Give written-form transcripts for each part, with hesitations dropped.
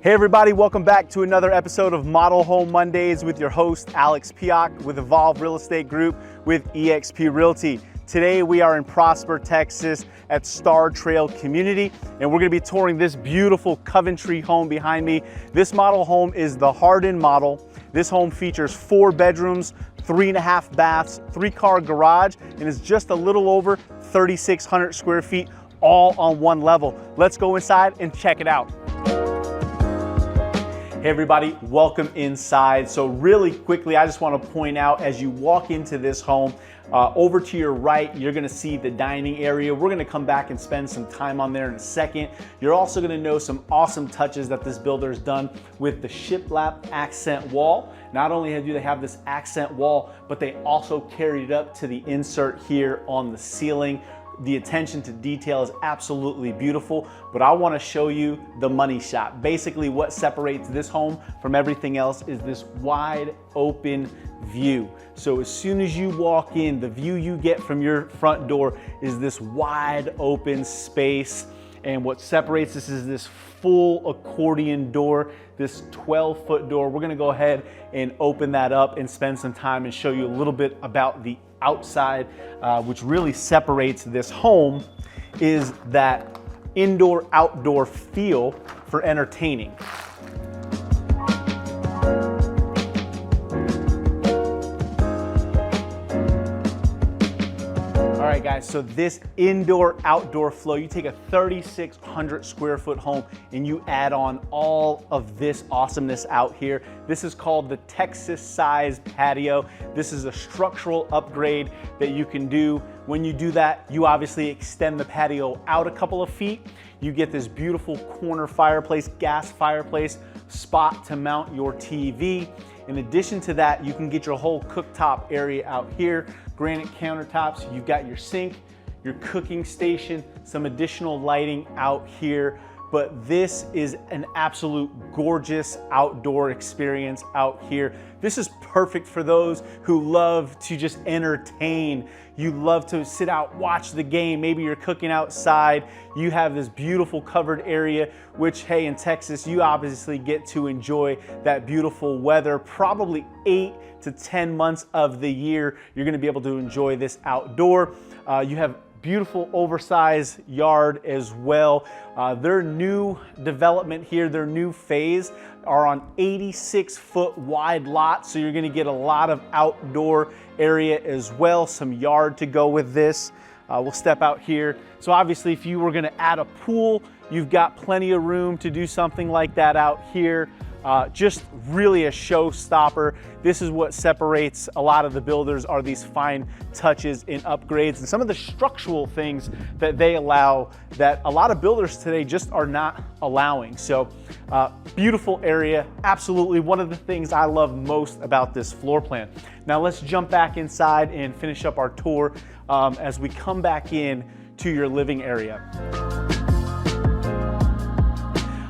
Hey everybody, welcome back to another episode of Model Home Mondays with your host, Alex Piech with Evolve Real Estate Group with eXp Realty. Today we are in Prosper, Texas at Star Trail Community, and we're gonna be touring this beautiful Coventry home behind me. This model home is the Harden model. This home features 4 bedrooms, 3.5 baths, 3-car garage, and is just a little over 3,600 square feet, all on one level. Let's go inside and check it out. Hey everybody, welcome inside. So really quickly, I just want to point out as you walk into this home, over to your right, you're going to see the dining area. We're going to come back and spend some time on there in a second. You're also going to know some awesome touches that this builder has done with the shiplap accent wall. Not only do they have this accent wall, but they also carried it up to the insert here on the ceiling. The attention to detail is absolutely beautiful, but I want to show you the money shot. Basically, what separates this home from everything else is this wide open view. So as soon as you walk in, the view you get from your front door is this wide open space. And what separates this is this full accordion door, this 12-foot door. We're gonna go ahead and open that up and spend some time and show you a little bit about the outside, which really separates this home, is that indoor-outdoor feel for entertaining. All right guys, so this indoor-outdoor flow, you take a 3,600 square foot home and you add on all of this awesomeness out here. This is called the Texas size patio. This is a structural upgrade that you can do. When you do that, you obviously extend the patio out a couple of feet. You get this beautiful corner fireplace, gas fireplace, spot to mount your TV. In addition to that, you can get your whole cooktop area out here, granite countertops, you've got your sink, your cooking station, some additional lighting out here. But this is an absolute gorgeous outdoor experience out here. This is perfect for those who love to just entertain. You love to sit out, watch the game. Maybe you're cooking outside. You have this beautiful covered area, which, hey, in Texas, you obviously get to enjoy that beautiful weather. Probably 8 to 10 months of the year, you're gonna be able to enjoy this outdoor. You have beautiful oversized yard as well. Their new development here, their new phase, are on 86-foot wide lots, so you're gonna get a lot of outdoor area as well, some yard to go with this. We'll step out here. So obviously if you were gonna add a pool, you've got plenty of room to do something like that out here. Just really a showstopper. This is what separates a lot of the builders, are these fine touches in upgrades and some of the structural things that they allow that a lot of builders today just are not allowing. So beautiful area, absolutely one of the things I love most about this floor plan. Now let's jump back inside and finish up our tour as we come back in to your living area.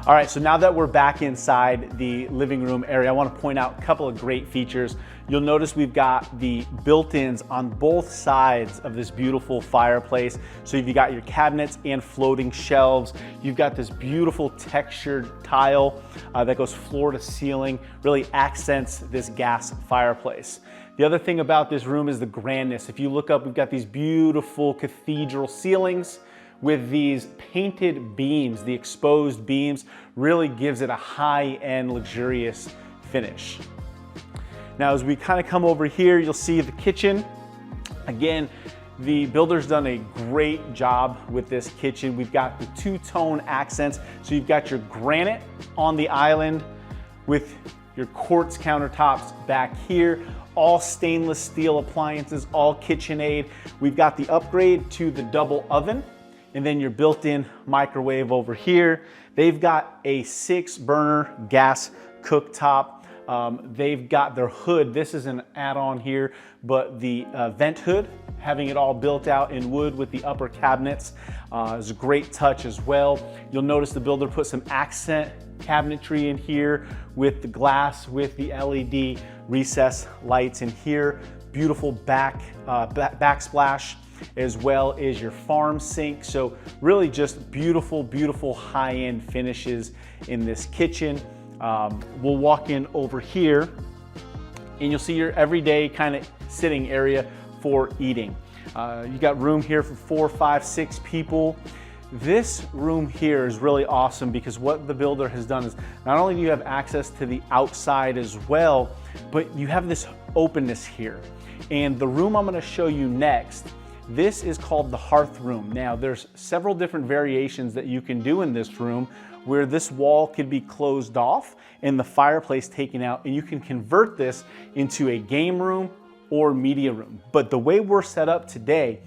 All right, so now that we're back inside the living room area, I want to point out a couple of great features. You'll notice we've got the built-ins on both sides of this beautiful fireplace. So you've got your cabinets and floating shelves. You've got this beautiful textured tile that goes floor to ceiling, really accents this gas fireplace. The other thing about this room is the grandness. If you look up, we've got these beautiful cathedral ceilings with these painted beams. The exposed beams really gives it a high-end luxurious finish. Now as we kind of come over here, you'll see the kitchen. Again, the builder's done a great job with this kitchen. We've got the 2-tone accents. So you've got your granite on the island with your quartz countertops back here, all stainless steel appliances, all KitchenAid. We've got the upgrade to the double oven, and then your built-in microwave over here. They've got a 6-burner gas cooktop. They've got their hood. This is an add-on here, but the vent hood, having it all built out in wood with the upper cabinets is a great touch as well. You'll notice the builder put some accent cabinetry in here with the glass, with the LED recess lights in here. Beautiful backsplash. as well as your farm sink. So really just beautiful, beautiful high-end finishes in this kitchen. We'll walk in over here and you'll see your everyday kind of sitting area for eating. You got room here for 4, 5, 6 people. This room here is really awesome because what the builder has done is not only do you have access to the outside as well, but you have this openness here. And the room I'm going to show you next, this is called the hearth room. Now there's several different variations that you can do in this room where this wall could be closed off and the fireplace taken out, and you can convert this into a game room or media room. But the way we're set up today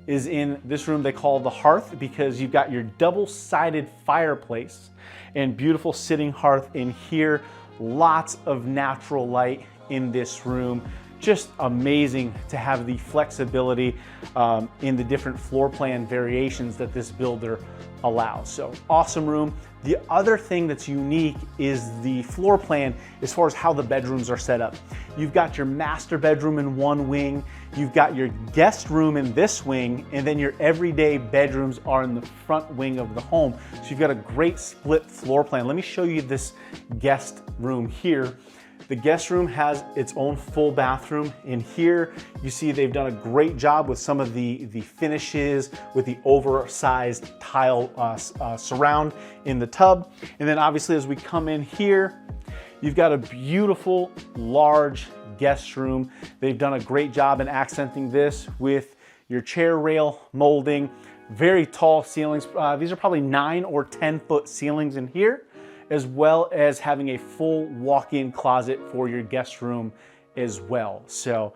is in this room they call the hearth because you've got your double-sided fireplace and beautiful sitting hearth in here. Lots of natural light in this room. Just amazing to have the flexibility in the different floor plan variations that this builder allows. So awesome room. The other thing that's unique is the floor plan as far as how the bedrooms are set up. You've got your master bedroom in one wing, you've got your guest room in this wing, and then your everyday bedrooms are in the front wing of the home. So you've got a great split floor plan. Let me show you this guest room here. The guest room has its own full bathroom. In here, you see they've done a great job with some of the finishes with the oversized tile surround in the tub. And then obviously as we come in here, you've got a beautiful, large guest room. They've done a great job in accenting this with your chair rail molding, very tall ceilings. These are probably 9 or 10 foot ceilings in here, as well as having a full walk-in closet for your guest room as well. So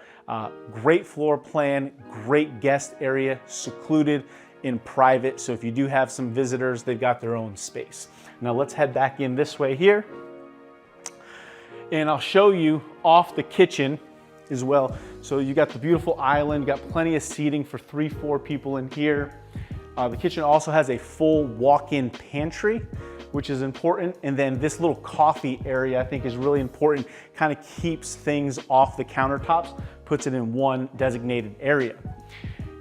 great floor plan, great guest area, secluded and private. So if you do have some visitors, they've got their own space. Now let's head back in this way here. And I'll show you off the kitchen as well. So you got the beautiful island, got plenty of seating for 3, 4 people in here. The kitchen also has a full walk-in pantry, which is important. And then this little coffee area I think is really important, kind of keeps things off the countertops, puts it in one designated area.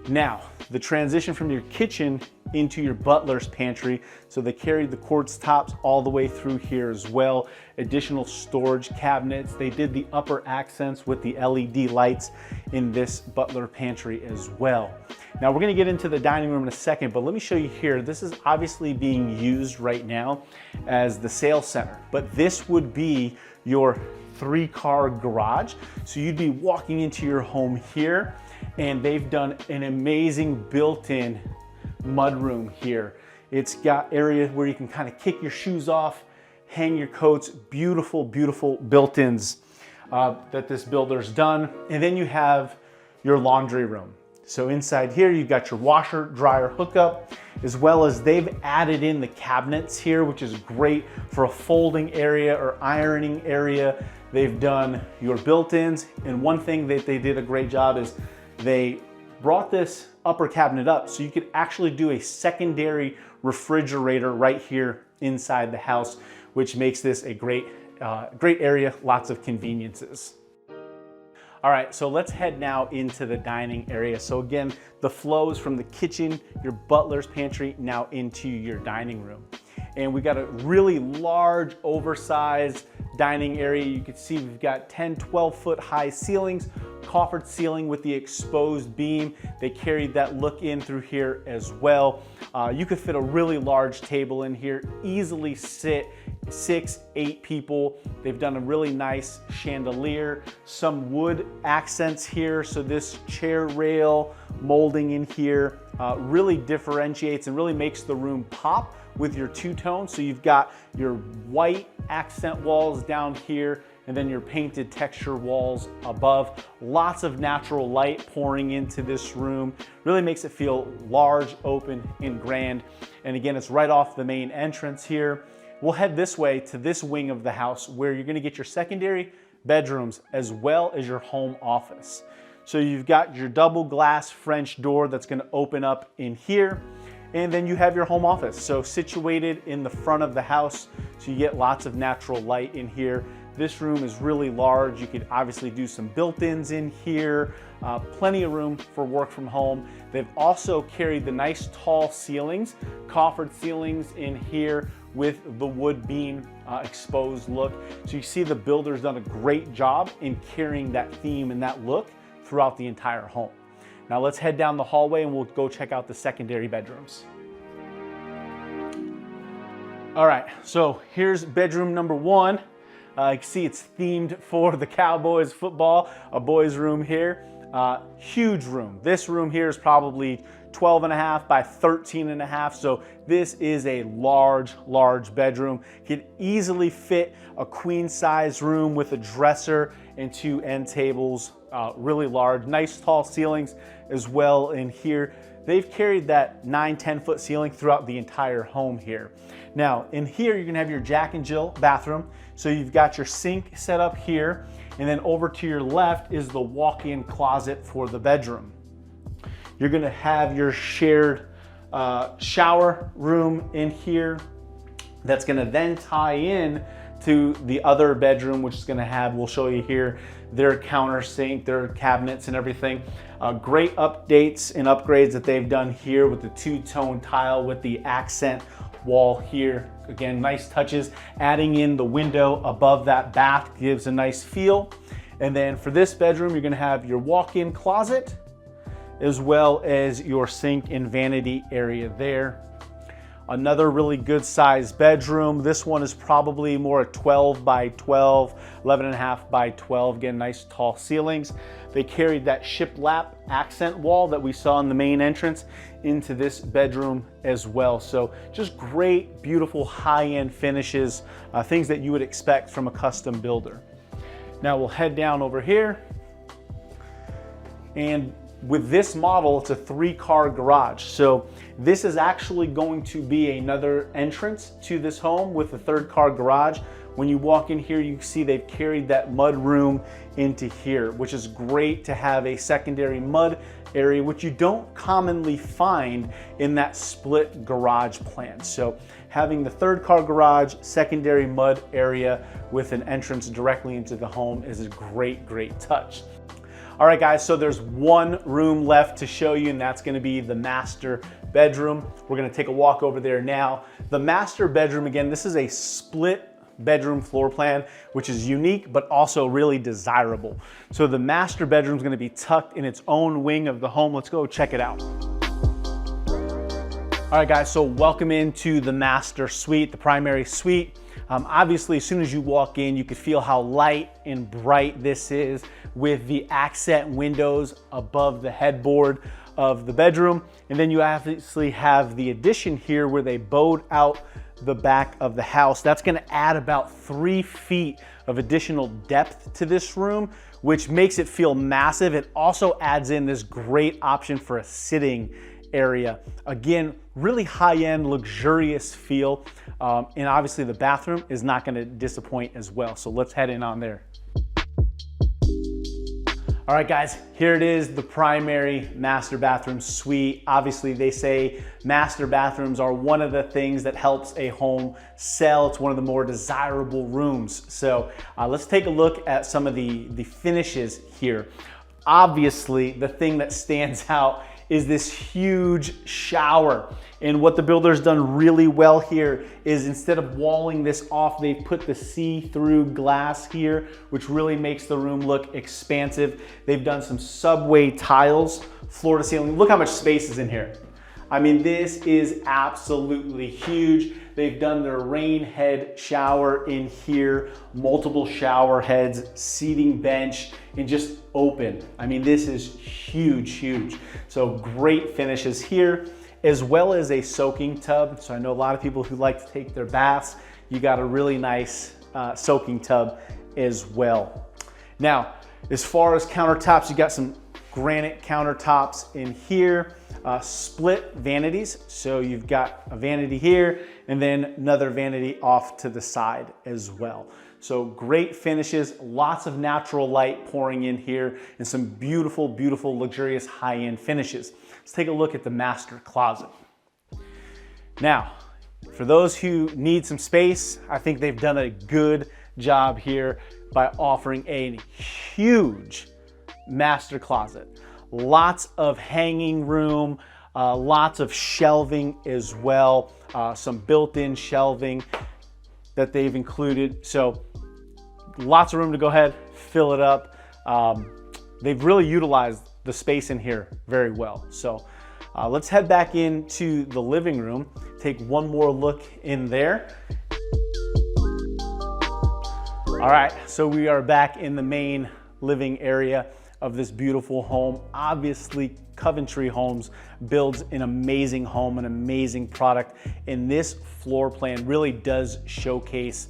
Now, the transition from your kitchen into your butler's pantry. So they carried the quartz tops all the way through here as well. Additional storage cabinets. They did the upper accents with the LED lights in this butler pantry as well. Now we're gonna get into the dining room in a second, but let me show you here. This is obviously being used right now as the sales center, but this would be your 3-car garage. So you'd be walking into your home here, and they've done an amazing built-in mudroom here. It's got area where you can kind of kick your shoes off, hang your coats, beautiful, beautiful built-ins that this builder's done. And then you have your laundry room. So inside here, you've got your washer dryer hookup, as well as they've added in the cabinets here, which is great for a folding area or ironing area. They've done your built-ins. And one thing that they did a great job is they brought this upper cabinet up so you could actually do a secondary refrigerator right here inside the house, which makes this a great area, lots of conveniences. All right, so let's head now into the dining area. So again, the flow is from the kitchen, your butler's pantry, now into your dining room. And we got a really large, oversized dining area. You can see we've got 10, 12 foot high ceilings, coffered ceiling with the exposed beam. They carried that look in through here as well. You could fit a really large table in here, easily sit 6, 8 people. They've done a really nice chandelier, some wood accents here. So this chair rail molding in here really differentiates and really makes the room pop with your two-tone. So you've got your white accent walls down here and then your painted texture walls above. Lots of natural light pouring into this room. Really makes it feel large, open, and grand. And again, it's right off the main entrance here. We'll head this way to this wing of the house where you're gonna get your secondary bedrooms as well as your home office. So you've got your double glass French door that's gonna open up in here. And then you have your home office, so situated in the front of the house, so you get lots of natural light in here. This room is really large. You could obviously do some built-ins in here, plenty of room for work from home. They've also carried the nice tall ceilings, coffered ceilings in here with the wood beam exposed look. So you see the builder's done a great job in carrying that theme and that look throughout the entire home. Now let's head down the hallway and we'll go check out the secondary bedrooms. All right, so here's bedroom number one. You can see it's themed for the Cowboys football, a boys' room here. Huge room. This room here is probably 12.5 by 13.5. So this is a large, large bedroom. Could easily fit a queen size room with a dresser and 2 end tables. Really large, nice tall ceilings as well in here. They've carried that 9-10 foot ceiling throughout the entire home here. Now in here, you're gonna have your Jack and Jill bathroom. So you've got your sink set up here, and then over to your left is the walk-in closet for the bedroom. You're gonna have your shared shower room in here that's gonna then tie in to the other bedroom, which is gonna have, we'll show you here, their counter sink, their cabinets and everything. Great updates and upgrades that they've done here with the 2-tone tile with the accent wall here. Again, nice touches. Adding in the window above that bath gives a nice feel. And then for this bedroom, you're gonna have your walk-in closet as well as your sink and vanity area there. Another really good sized bedroom. This one is probably more a 12 by 12, 11.5 by 12. Again, nice tall ceilings. They carried that shiplap accent wall that we saw in the main entrance into this bedroom as well. So just great, beautiful high-end finishes, things that you would expect from a custom builder. Now we'll head down over here. And with this model, it's a 3-car garage. So this is actually going to be another entrance to this home with a 3rd-car garage. When you walk in here, you can see they've carried that mud room into here, which is great to have a secondary mud area, which you don't commonly find in that split garage plan. So having the 3rd-car garage, secondary mud area with an entrance directly into the home is a great, great touch. All right, guys, so there's one room left to show you, and that's gonna be the master bedroom. We're gonna take a walk over there now. The master bedroom, again, this is a split bedroom floor plan, which is unique, but also really desirable. So the master bedroom is gonna be tucked in its own wing of the home. Let's go check it out. All right, guys, so welcome into the master suite, the primary suite. Obviously, as soon as you walk in, you can feel how light and bright this is with the accent windows above the headboard of the bedroom. And then you obviously have the addition here where they bowed out the back of the house. That's gonna add about 3 feet of additional depth to this room, which makes it feel massive. It also adds in this great option for a sitting area. Again, really high-end, luxurious feel. And obviously the bathroom is not gonna disappoint as well. So let's head in on there. All right, guys, here it is, the primary master bathroom suite. Obviously, they say master bathrooms are one of the things that helps a home sell. It's one of the more desirable rooms. So let's take a look at some of the finishes here. Obviously, the thing that stands out is this huge shower. And what the builder's done really well here is instead of walling this off, they've put the see-through glass here, which really makes the room look expansive. They've done some subway tiles, floor to ceiling. Look how much space is in here. I mean, this is absolutely huge. They've done their rain head shower in here, multiple shower heads, seating bench, and just open. I mean, this is huge, huge. So great finishes here, as well as a soaking tub. So I know a lot of people who like to take their baths. You got a really nice soaking tub as well. Now, as far as countertops, you got some granite countertops in here. Split vanities. So you've got a vanity here and then another vanity off to the side as well. So great finishes, lots of natural light pouring in here and some beautiful, beautiful, luxurious high-end finishes. Let's take a look at the master closet. Now, for those who need some space, I think they've done a good job here by offering a huge master closet. Lots of hanging room, lots of shelving as well, some built-in shelving that they've included. So lots of room to go ahead, fill it up. They've really utilized the space in here very well. So let's head back into the living room, take one more look in there. All right, so we are back in the main living area of this beautiful home. Obviously, Coventry Homes builds an amazing home, an amazing product, and this floor plan really does showcase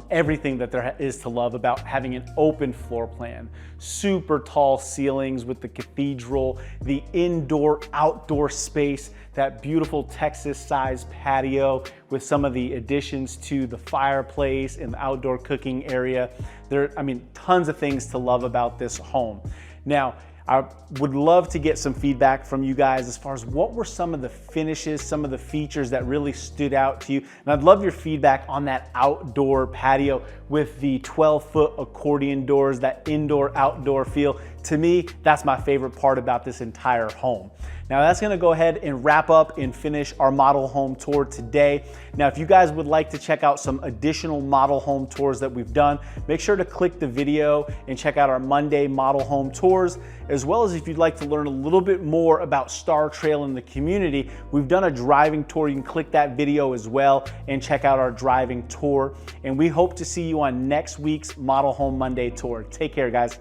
everything that there is to love about having an open floor plan. Super tall ceilings with the cathedral, the indoor-outdoor space, that beautiful Texas-sized patio with some of the additions to the fireplace and the outdoor cooking area. Tons of things to love about this home. Now, I would love to get some feedback from you guys as far as what were some of the finishes, some of the features that really stood out to you. And I'd love your feedback on that outdoor patio with the 12-foot accordion doors, that indoor-outdoor feel. To me, that's my favorite part about this entire home. Now that's gonna go ahead and wrap up and finish our model home tour today. Now, if you guys would like to check out some additional model home tours that we've done, make sure to click the video and check out our Monday model home tours, as well as if you'd like to learn a little bit more about Star Trail in the community, we've done a driving tour. You can click that video as well and check out our driving tour. And we hope to see you on next week's Model Home Monday tour. Take care, guys.